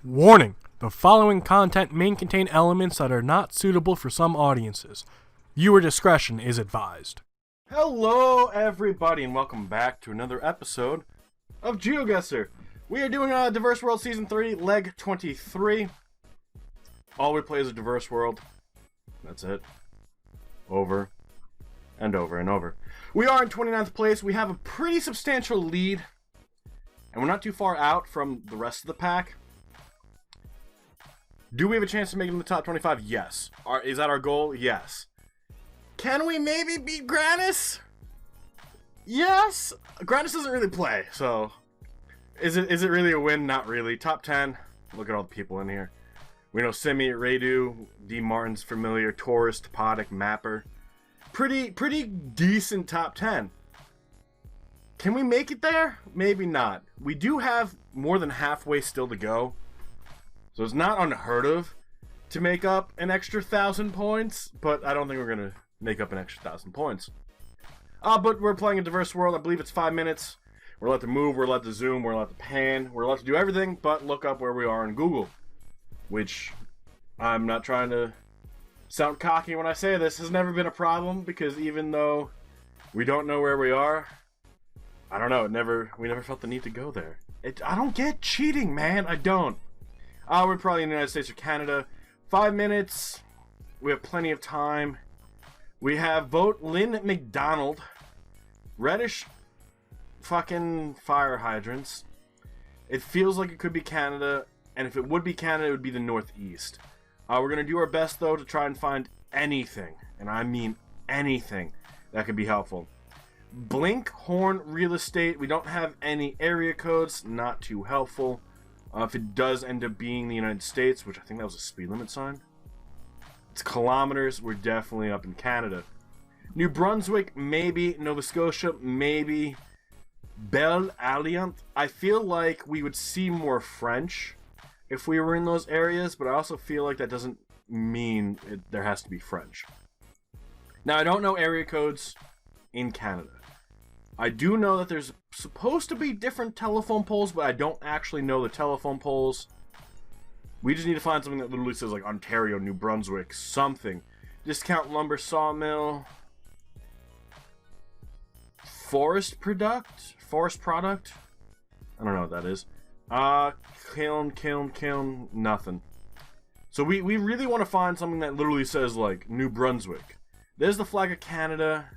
Warning! The following content may contain elements that are not suitable for some audiences. Viewer discretion is advised. Hello, everybody, and welcome back to another episode of Geoguessr. We are doing Diverse World Season 3, Leg 23. All we play is a diverse world. That's it. Over and over and over. We are in 29th place. We have a pretty substantial lead, and we're not too far out from the rest of the pack. Do we have a chance to make it in the top 25? Yes. Is that our goal? Yes. Can we maybe beat Granis? Yes. Granis doesn't really play, so is it really a win? Not really. Top 10. Look at all the people in here. We know Simi, Radu, D. Martin's familiar, Taurus, Topodic, Mapper. Pretty decent top 10. Can we make it there? Maybe not. We do have more than halfway still to go. So it's not unheard of to make up an extra 1,000 points, but I don't think we're going to make up an extra 1,000 points. But we're playing a diverse world. I believe it's 5 minutes. We're allowed to move, we're allowed to zoom, we're allowed to pan, we're allowed to do everything but look up where we are in Google. Which, I'm not trying to sound cocky when I say this, has never been a problem, because even though we don't know where we are, I don't know, we never felt the need to go there. I don't get cheating, man, I don't. We're probably in the United States or Canada. 5 minutes. We have plenty of time. We have vote Lynn McDonald. Reddish fucking fire hydrants. It feels like it could be Canada, and if it would be Canada, it would be the Northeast. We're going to do our best, though, to try and find anything, and I mean anything, that could be helpful. Blink, Horn, Real Estate. We don't have any area codes. Not too helpful. If it does end up being the United States, which I think that was a speed limit sign. It's kilometers. We're definitely up in Canada. New Brunswick, maybe. Nova Scotia, maybe. Belle Alliant. I feel like we would see more French if we were in those areas, but I also feel like that doesn't mean there has to be French. Now, I don't know area codes in Canada. I do know that there's supposed to be different telephone poles, but I don't actually know the telephone poles. We just need to find something that literally says like Ontario, New Brunswick, something. Discount lumber sawmill. Forest product? I don't know what that is. Kiln, nothing. So we really want to find something that literally says like New Brunswick. There's the flag of Canada.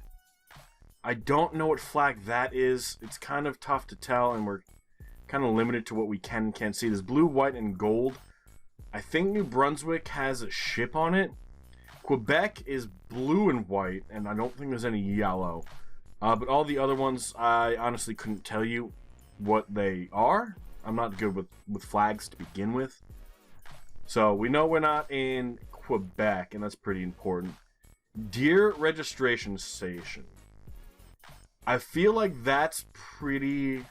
I don't know what flag that is. It's kind of tough to tell, and we're kind of limited to what we can and can't see. There's blue, white, and gold. I think New Brunswick has a ship on it. Quebec is blue and white, and I don't think there's any yellow. But all the other ones, I honestly couldn't tell you what they are. I'm not good with flags to begin with. So we know we're not in Quebec, and that's pretty important. Deer registration station. I feel like that's pretty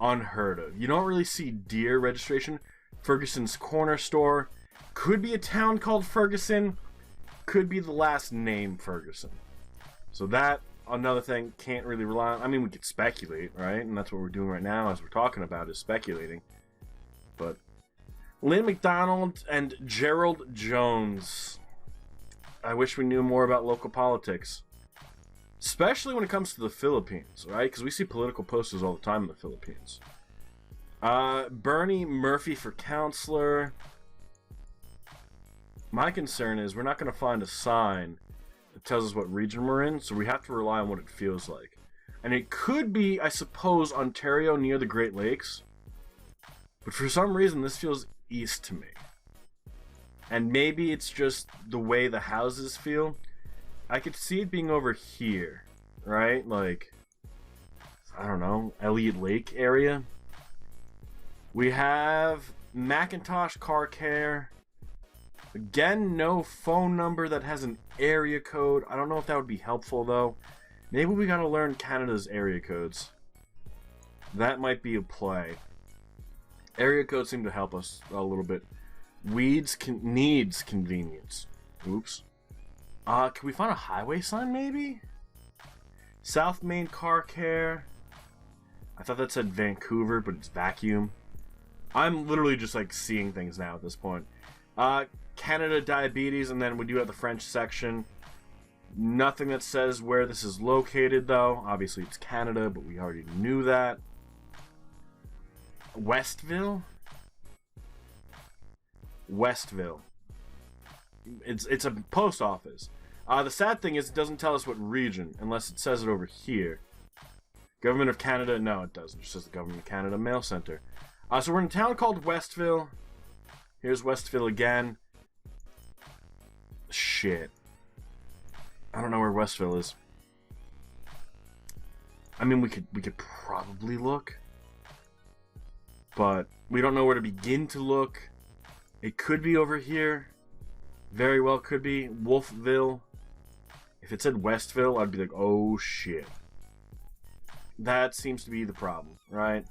unheard of. You don't really see deer registration. Ferguson's Corner Store. Could be a town called Ferguson. Could be the last name Ferguson. So that, another thing, can't really rely on. I mean, we could speculate, right? And that's what we're doing right now as we're talking about is speculating. But Lynn McDonald and Gerald Jones. I wish we knew more about local politics. Especially when it comes to the Philippines, right? Because we see political posters all the time in the Philippines. Bernie Murphy for counselor. My concern is we're not going to find a sign that tells us what region we're in, so we have to rely on what it feels like. And it could be, I suppose, Ontario near the Great Lakes. But for some reason, this feels east to me. And maybe it's just the way the houses feel. I could see it being over here, right? Like, I don't know, Elliott Lake area. We have Macintosh Car Care. Again, no phone number that has an area code. I don't know if that would be helpful, though. Maybe we gotta learn Canada's area codes. That might be a play. Area codes seem to help us a little bit. Weeds needs convenience. Oops. Can we find a highway sign, maybe? South Main Car Care. I thought that said Vancouver, but it's vacuum. I'm literally just like seeing things now at this point. Canada diabetes, and then we do have the French section. Nothing that says where this is located, though. Obviously, it's Canada, but we already knew that. Westville? Westville. It's a post office. The sad thing is it doesn't tell us what region, unless it says it over here. Government of Canada? No, it doesn't. It just says the Government of Canada Mail Center. So we're in a town called Westville. Here's Westville again. Shit. I don't know where Westville is. I mean, we could probably look, but we don't know where to begin to look. It could be over here. Very well could be. Wolfville. If it said Westville, I'd be like, oh shit. That seems to be the problem, right?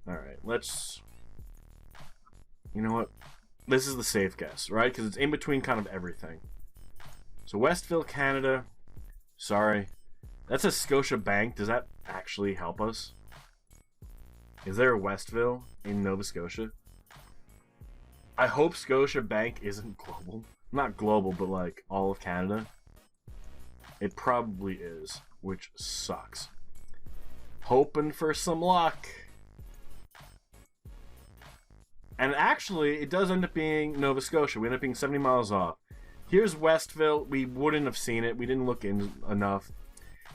Alright, let's... You know what? This is the safe guess, right? Because it's in between kind of everything. So Westville, Canada. Sorry. That says Scotia Bank. Does that actually help us? Is there a Westville in Nova Scotia? I hope Scotia Bank isn't global. Not global, but like all of Canada. It probably is, which sucks. Hoping for some luck. And actually, it does end up being Nova Scotia. We end up being 70 miles off. Here's Westville. We wouldn't have seen it. We didn't look in enough.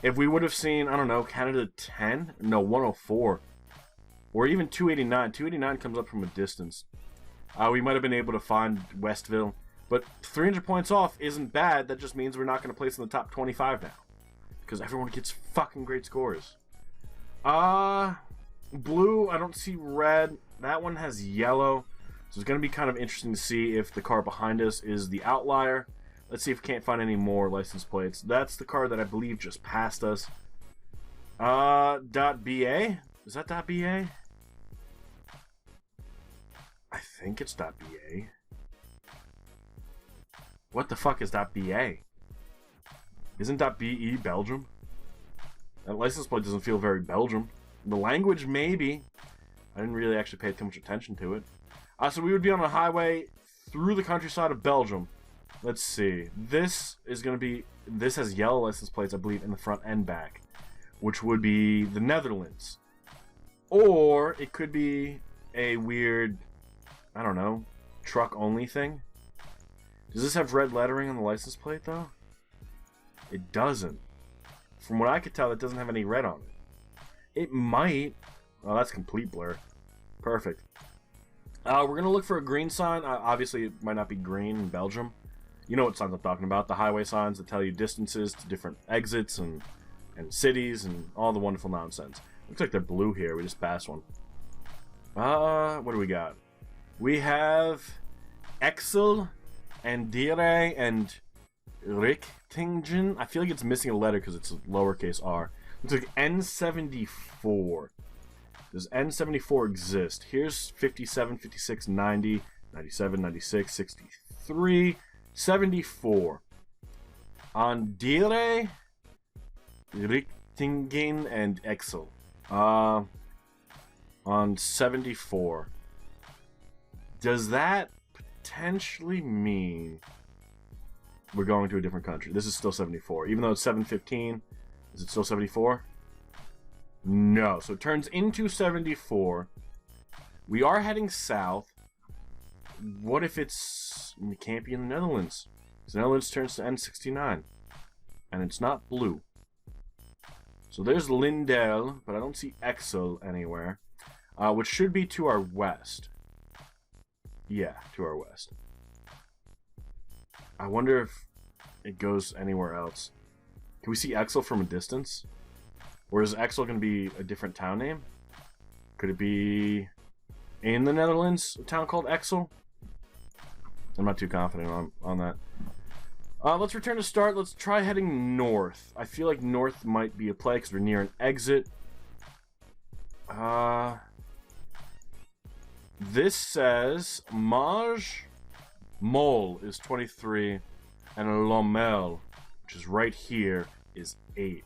If we would have seen, I don't know, Canada 10? No, 104. Or even 289. 289 comes up from a distance. We might have been able to find Westville. But 300 points off isn't bad. That just means we're not going to place in the top 25 now. Because everyone gets fucking great scores. Blue, I don't see red. That one has yellow. So it's going to be kind of interesting to see if the car behind us is the outlier. Let's see if we can't find any more license plates. That's the car that I believe just passed us. .BA? Is that .BA? I think it's .BA. What the fuck is .BA? Isn't .BE Belgium? That license plate doesn't feel very Belgium. The language, maybe. I didn't really actually pay too much attention to it. So we would be on a highway through the countryside of Belgium. Let's see. This is going to be... This has yellow license plates, I believe, in the front and back. Which would be the Netherlands. Or it could be a weird... I don't know. Truck-only thing. Does this have red lettering on the license plate, though? It doesn't. From what I could tell, it doesn't have any red on it. It might. Oh, that's complete blur. Perfect. We're going to look for a green sign. Obviously, it might not be green in Belgium. You know what signs I'm talking about. The highway signs that tell you distances to different exits and cities and all the wonderful nonsense. Looks like they're blue here. We just passed one. What do we got? We have Excel and Dire and Richtingen. I feel like it's missing a letter because it's a lowercase r. Looks like N74. Does N74 exist? Here's 57, 56, 90, 97, 96, 63, 74. On Dire, Richtingen, and Excel. On 74. Does that potentially mean we're going to a different country? This is still 74. Even though it's 715, is it still 74? No. So it turns into 74. We are heading south. What if it's... We can't be in the Netherlands. The Netherlands turns to N69. And it's not blue. So there's Lindel, but I don't see Excel anywhere. Which should be to our west. Yeah, to our west. I wonder if it goes anywhere else. Can we see Excel from a distance? Or is Excel going to be a different town name? Could it be in the Netherlands, a town called Excel? I'm not too confident on that. Let's return to start. Let's try heading north. I feel like north might be a play because we're near an exit. This says Maj Mol is 23 and Lommel, which is right here, is 8.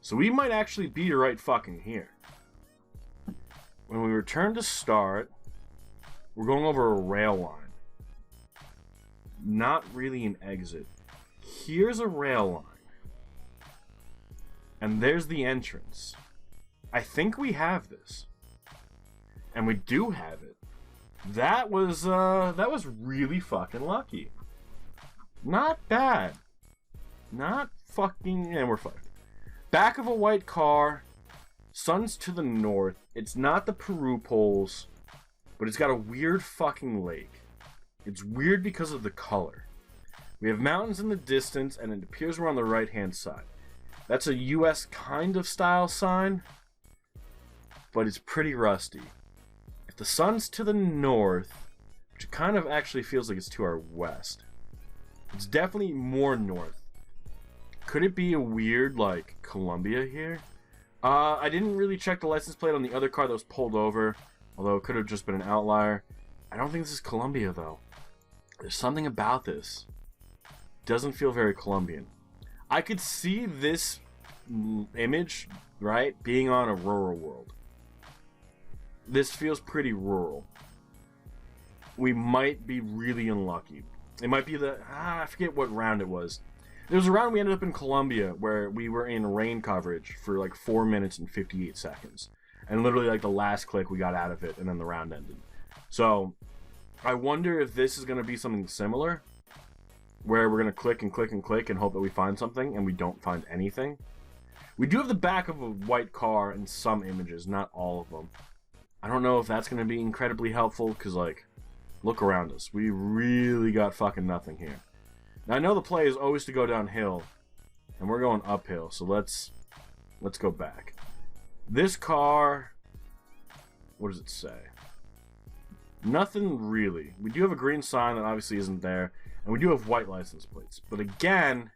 So we might actually be right fucking here. When we return to start, We're going over a rail line. Not really an exit. Here's a rail line. And there's the entrance. I think we have this. And we do have it. That was really fucking lucky. Not bad. Not fucking... And we're fucked. Back of a white car. Sun's to the north. It's not the Peru poles. But it's got a weird fucking lake. It's weird because of the color. We have mountains in the distance, and it appears we're on the right-hand side. That's a US kind of style sign, but it's pretty rusty. If the sun's to the north, which it kind of actually feels like it's to our west, it's definitely more north. Could it be a weird, like, Colombia here? I didn't really check the license plate on the other car that was pulled over, although it could have just been an outlier. I don't think this is Colombia, though. There's something about this. It doesn't feel very Colombian. I could see this image, right, being on a rural world. This feels pretty rural. We might be really unlucky. It might be I forget what round it was. There was a round we ended up in Colombia where we were in rain coverage for like 4 minutes and 58 seconds. And literally like the last click we got out of it and then the round ended. So, I wonder if this is going to be something similar. Where we're going to click and click and click and hope that we find something, and we don't find anything. We do have the back of a white car in some images, not all of them. I don't know if that's going to be incredibly helpful, because, like, look around us. We really got fucking nothing here. Now, I know the play is always to go downhill, and we're going uphill, so let's go back. This car, what does it say? Nothing really. We do have a green sign that obviously isn't there. And we do have white license plates. But again,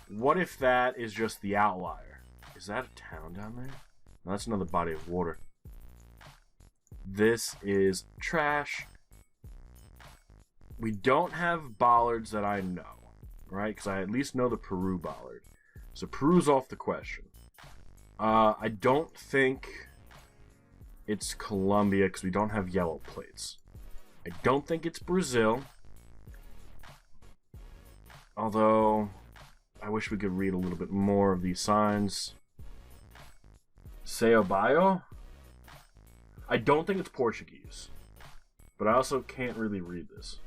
what if that is just the outlier? Is that a town down there? No, that's another body of water. This is trash. We don't have bollards that I know, right? Because I at least know the Peru bollard. So Peru's off the question. I don't think it's Colombia because we don't have yellow plates. I don't think it's Brazil. Although, I wish we could read a little bit more of these signs. Sao Baio? I don't think it's Portuguese. But I also can't really read this.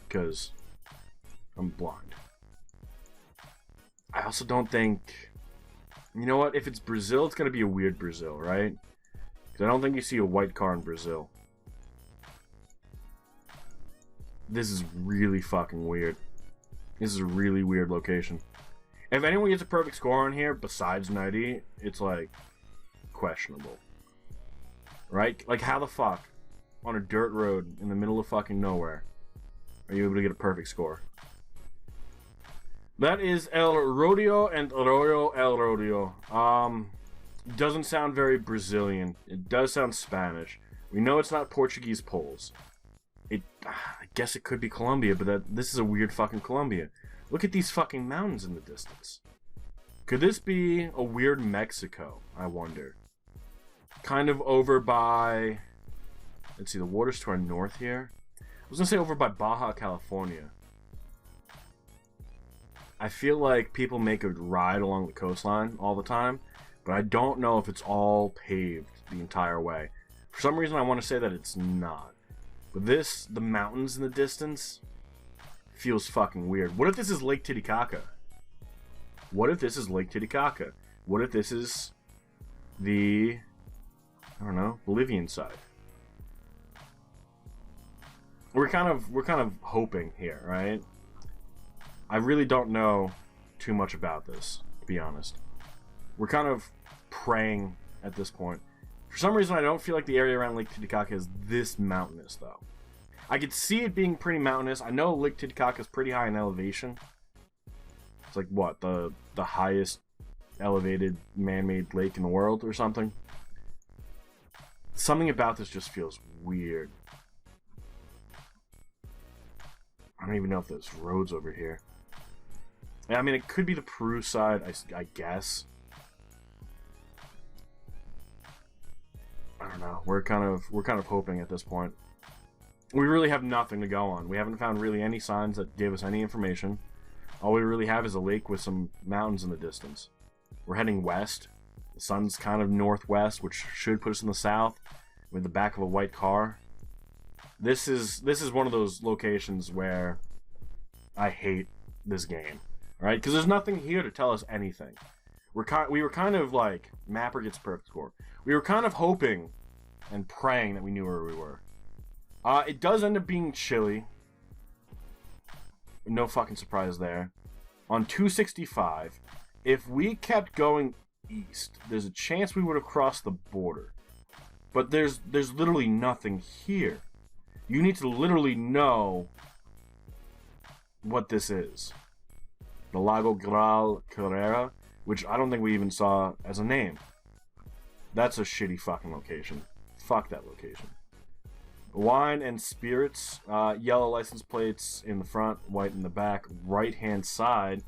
Because I'm blind. I also don't think... You know what? If it's Brazil, it's going to be a weird Brazil, right? Because I don't think you see a white car in Brazil. This is really fucking weird. This is a really weird location. If anyone gets a perfect score on here, besides 90, it's, like, questionable. Right? Like, how the fuck, on a dirt road in the middle of fucking nowhere, are you able to get a perfect score? That is El Rodeo and Arroyo El Rodeo. Doesn't sound very Brazilian. It does sound Spanish. We know it's not Portuguese poles. I guess it could be Colombia, but this is a weird fucking Colombia. Look at these fucking mountains in the distance. Could this be a weird Mexico, I wonder? Kind of over by... Let's see, the water's to our north here. I was gonna say over by Baja, California. I feel like people make a ride along the coastline all the time, but I don't know if it's all paved the entire way. For some reason, I want to say that it's not. But the mountains in the distance, feels fucking weird. What if this is Lake Titicaca? What if this is Lake Titicaca? What if this is the, I don't know, Bolivian side? We're kind of hoping here, right? I really don't know too much about this, to be honest. We're kind of praying at this point. For some reason, I don't feel like the area around Lake Titicaca is this mountainous, though. I could see it being pretty mountainous. I know Lake Titicaca is pretty high in elevation. It's like, what, the highest elevated man-made lake in the world or something? Something about this just feels weird. I don't even know if there's roads over here. I mean, it could be the Peru side, I guess. I don't know. We're kind of hoping at this point. we really have nothing to go on. We haven't found really any signs that give us any information. All we really have is a lake with some mountains in the distance. We're heading west. The sun's kind of northwest, which should put us in the south, with the back of a white car. This is one of those locations where I hate this game, right? Because there's nothing here to tell us anything. We were kind of like, Mapper gets perfect score. We were kind of hoping and praying that we knew where we were. It does end up being chilly. No fucking surprise there. On 265, if we kept going east, there's a chance we would have crossed the border. But there's literally nothing here. You need to literally know what this is. The Lago Gral Carrera, which I don't think we even saw as a name. That's a shitty fucking location. Fuck that location. Wine and spirits. Yellow license plates in the front, white in the back. Right-hand side.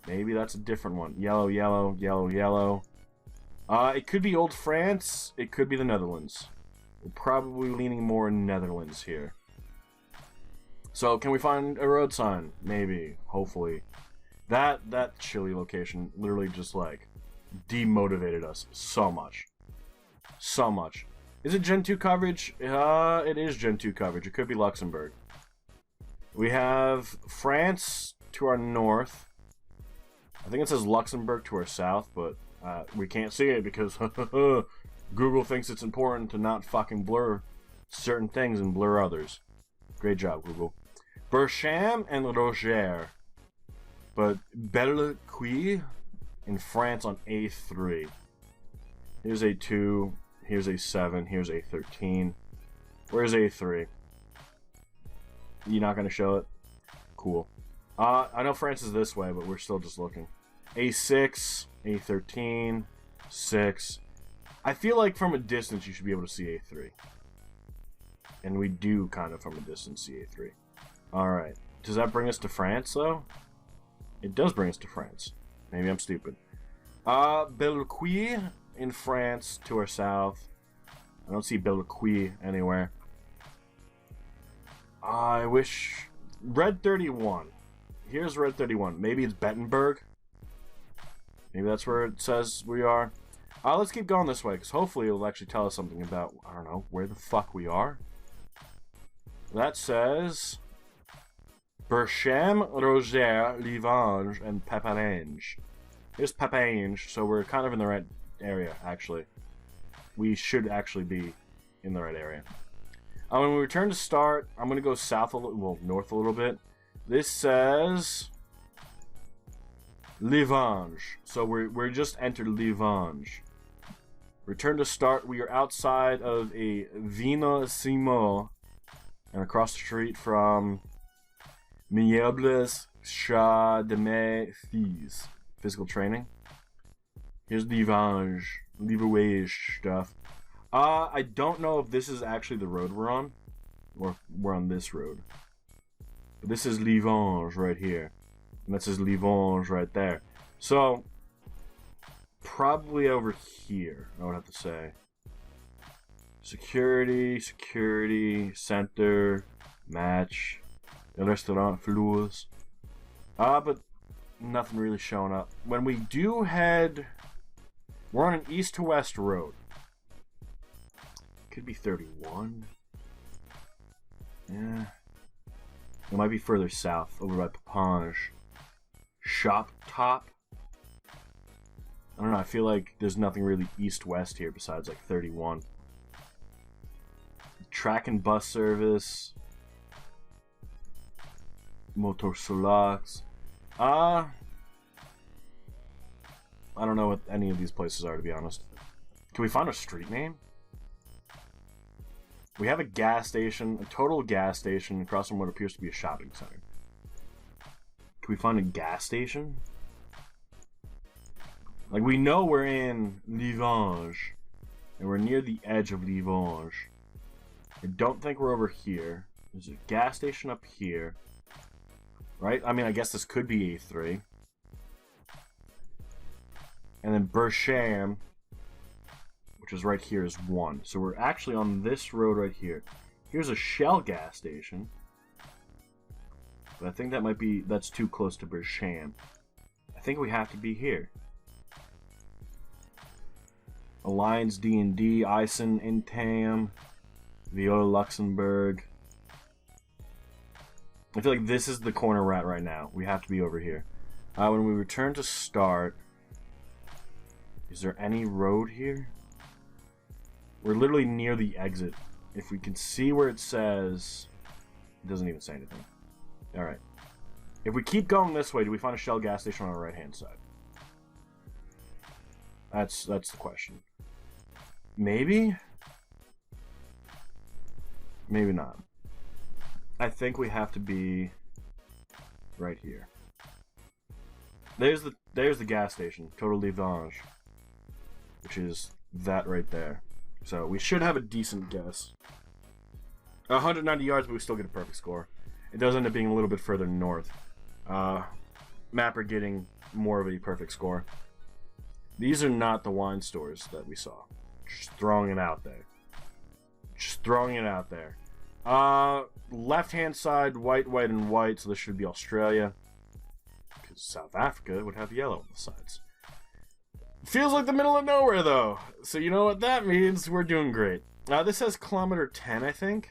Maybe that's a different one. Yellow, yellow, yellow, yellow. It could be Old France. It could be the Netherlands. We're probably leaning more Netherlands here. So, can we find a road sign? Maybe. Hopefully. That chilly location literally just, like, demotivated us so much. So much. Is it Gen 2 coverage? It is Gen 2 coverage. It could be Luxembourg. We have France to our north. I think it says Luxembourg to our south, but we can't see it because Google thinks it's important to not fucking blur certain things and blur others. Great job, Google. Bercham and Roger. But Bellequille in France on A3. Here's A2. Here's A7. Here's A13. Where's A3? You not gonna show it? Cool. I know France is this way, but we're still just looking. A6, A13, 6. I feel like from a distance you should be able to see A3. And we do kind of from a distance see A3. Alright. Does that bring us to France, though? It does bring us to France. Maybe I'm stupid. Bellequille in France to our south. I don't see Bellequille anywhere. I wish... Red 31. Here's Red 31. Maybe it's Bettenberg. Maybe that's where it says we are. Let's keep going this way, because hopefully it'll actually tell us something about, I don't know, where the fuck we are. That says... Bercham, Roger, Livange, and Paparange. Here's Paparange, so we're kind of in the right area, actually. We should actually be in the right area. When we return to start, I'm going to go south a little, well, north a little bit. This says... Livange. So we're just entered Livange. Return to start, we are outside of a Vino Simo. And across the street from... Miebles Chat de Mes Fils. Physical training. Here's Livange. Livange stuff. I don't know if this is actually the road we're on. Or if we're on this road. But this is Livange right here. And that says Livange right there. So, probably over here, I would have to say. Security, center, match. Restaurant floors. But nothing really showing up. When we do head... We're on an east to west road. Could be 31. Yeah. It might be further south, over by Papange. Shop top. I don't know, I feel like there's nothing really east-west here besides like 31. Track and bus service. Motor Solax. I don't know what any of these places are, to be honest. Can we find a street name? We have a gas station, a total gas station, across from what appears to be a shopping center. Can we find a gas station? Like, we know we're in Livange, and we're near the edge of Livange. I don't think we're over here. There's a gas station up here. Right? I mean, I guess this could be A3. And then Bercham, which is right here, is 1. So we're actually on this road right here. Here's a Shell gas station. But I think that might be... That's too close to Bersham. I think we have to be here. Alliance D&D, Eisen, Intam, Viola Luxembourg. I feel like this is the corner we're at right now. We have to be over here. When we return to start... Is there any road here? We're literally near the exit. If we can see where it says... It doesn't even say anything. Alright. If we keep going this way, do we find a Shell gas station on our right-hand side? That's the question. Maybe? Maybe not. I think we have to be right here. There's the gas station, Total Livange, which is that right there. So we should have a decent guess. 190 yards, but we still get a perfect score. It does end up being a little bit further north. Mapper getting more of a perfect score. These are not the wine stores that we saw. Just throwing it out there. Just throwing it out there. Left-hand side, white, white, and white, so this should be Australia. Because South Africa would have yellow on the sides. Feels like the middle of nowhere, though. So you know what that means? We're doing great. This says kilometer 10, I think.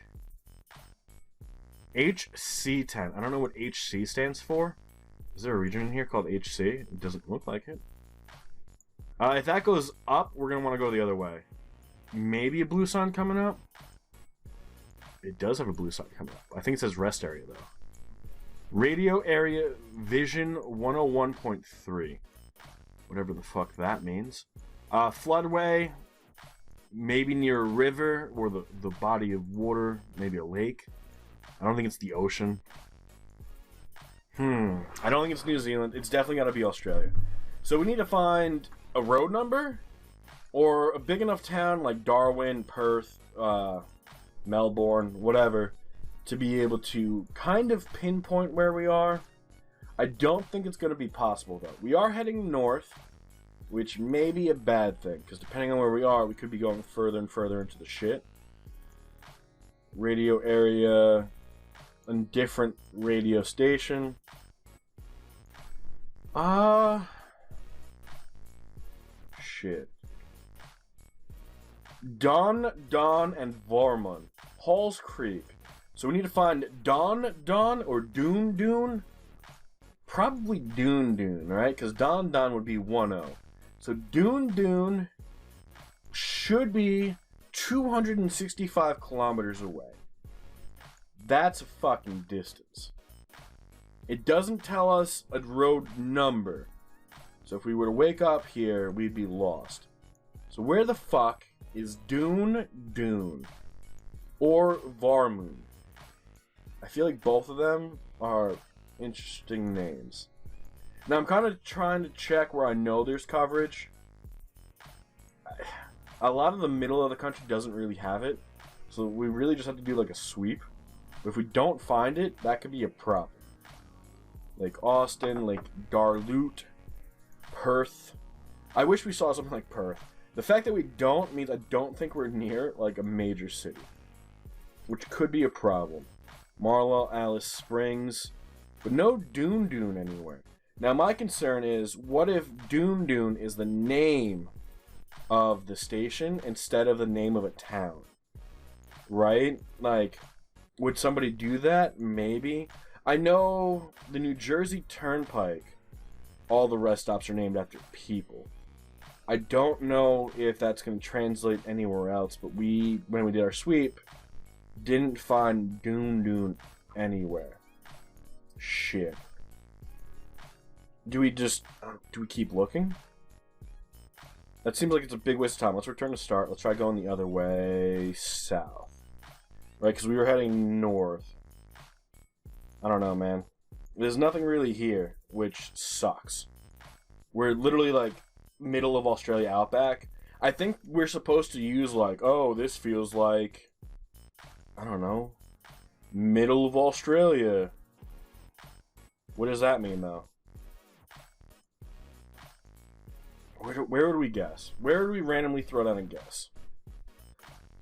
HC10. I don't know what HC stands for. Is there a region in here called HC? It doesn't look like it. If that goes up, we're going to want to go the other way. Maybe a blue sign coming up? It does have a blue sign coming up. I think it says rest area, though. Radio area vision 101.3. Whatever the fuck that means. Floodway. Maybe near a river or the body of water. Maybe a lake. I don't think it's the ocean. I don't think it's New Zealand. It's definitely got to be Australia. So we need to find a road number or a big enough town like Darwin, Perth, Melbourne, whatever, to be able to kind of pinpoint where we are. I don't think it's going to be possible, though. We are heading north, which may be a bad thing, because depending on where we are, we could be going further and further into the shit. Radio area, a different radio station. Shit. Don, and Vormund. Halls Creek. So we need to find Don, or Dune. Probably Dune, right? Because Don would be 1-0. So Dune should be 265 kilometers away. That's a fucking distance. It doesn't tell us a road number. So if we were to wake up here, we'd be lost. So where the fuck is Dune? Or Varmoon? I feel like both of them are interesting names. Now I'm kind of trying to check where I know there's coverage. A lot of the middle of the country doesn't really have it. So we really just have to do like a sweep. But if we don't find it, that could be a problem. Like Austin, like Darloot, Perth. I wish we saw something like Perth. The fact that we don't means I don't think we're near like a major city, which could be a problem. Marlow, Alice Springs, but no Dune anywhere. Now my concern is, what if Dune is the name of the station instead of the name of a town? Right? Like, would somebody do that? Maybe. I know the New Jersey Turnpike, all the rest stops are named after people. I don't know if that's going to translate anywhere else, but when we did our sweep, didn't find Dune anywhere. Shit. Do we keep looking? That seems like it's a big waste of time. Let's return to start. Let's try going the other way south. Right, because we were heading north. I don't know, man. There's nothing really here, which sucks. We're literally like middle of Australia outback. I think we're supposed to use like, oh, this feels like, I don't know, middle of Australia. What does that mean, though? Where would we guess? Where would we randomly throw down and guess?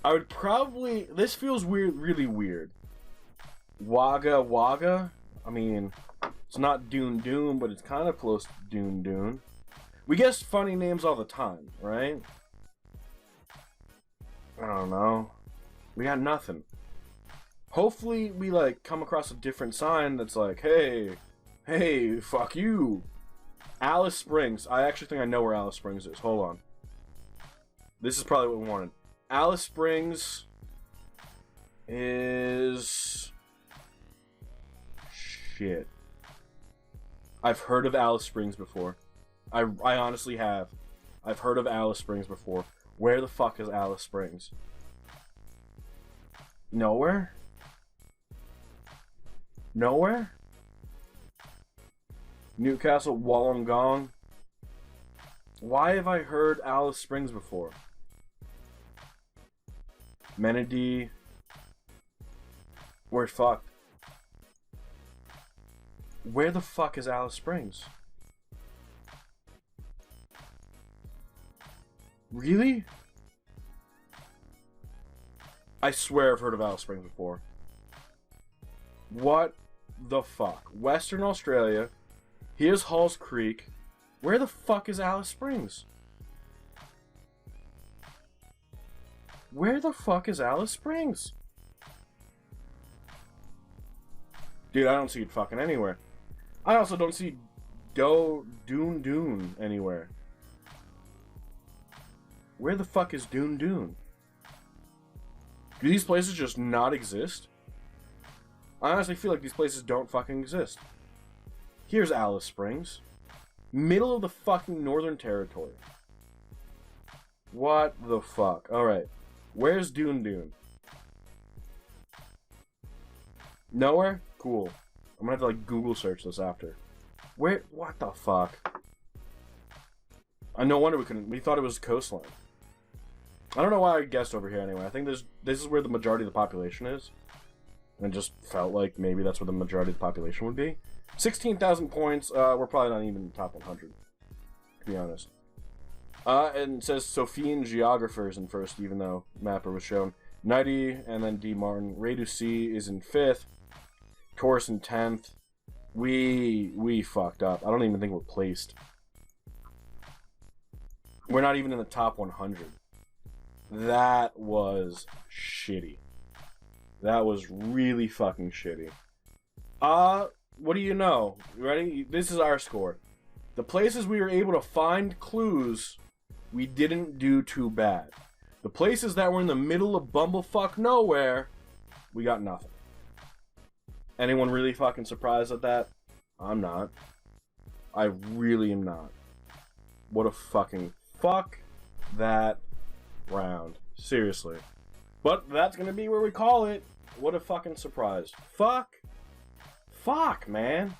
I would probably... This feels weird, really weird. Wagga Wagga? I mean, it's not Dune Dune, but it's kind of close to Dune Dune. We guess funny names all the time, right? I don't know. We got nothing. Hopefully we, like, come across a different sign that's like, hey, fuck you. Alice Springs. I actually think I know where Alice Springs is. Hold on. This is probably what we wanted. Alice Springs is... Shit. I've heard of Alice Springs before. I honestly have. I've heard of Alice Springs before. Where the fuck is Alice Springs? Nowhere? Nowhere? Newcastle, Wollongong. Why have I heard Alice Springs before? Menadee. We're fucked. Where the fuck is Alice Springs? Really? I swear I've heard of Alice Springs before. What the fuck? Western Australia. Here's Halls Creek. Where the fuck is Alice Springs? Where the fuck is Alice Springs? Dude, I don't see it fucking anywhere. I also don't see Dune Dune anywhere. Where the fuck is Dune Dune? Do these places just not exist? I honestly feel like these places don't fucking exist. Here's Alice Springs. Middle of the fucking Northern Territory. What the fuck? Alright. Where's Dune Dune? Nowhere? Cool. I'm gonna have to, like, Google search this after. Where? What the fuck? No wonder we couldn't. We thought it was coastline. I don't know why I guessed over here anyway. I think this is where the majority of the population is. And just felt like maybe that's where the majority of the population would be. 16,000 points. We're probably not even in the top 100. To be honest. And it says Sophian Geographers in first, even though Mapper was shown. 90, and then D. Martin. Radu C is in 5th. Taurus in 10th. We fucked up. I don't even think we're placed. We're not even in the top 100. That was shitty. That was really fucking shitty. What do you know? You ready? This is our score. The places we were able to find clues, we didn't do too bad. The places that were in the middle of bumblefuck nowhere, we got nothing. Anyone really fucking surprised at that? I'm not. I really am not. What a fucking fuck that round. Seriously. But that's gonna be where we call it. What a fucking surprise. Fuck. Fuck, man.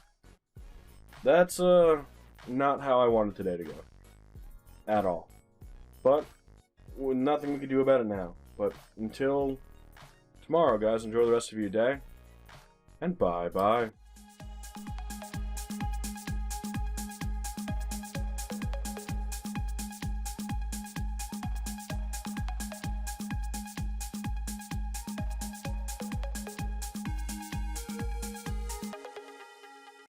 That's, not how I wanted today to go. At all. But, nothing we can do about it now. But, until tomorrow, guys, enjoy the rest of your day. And bye-bye.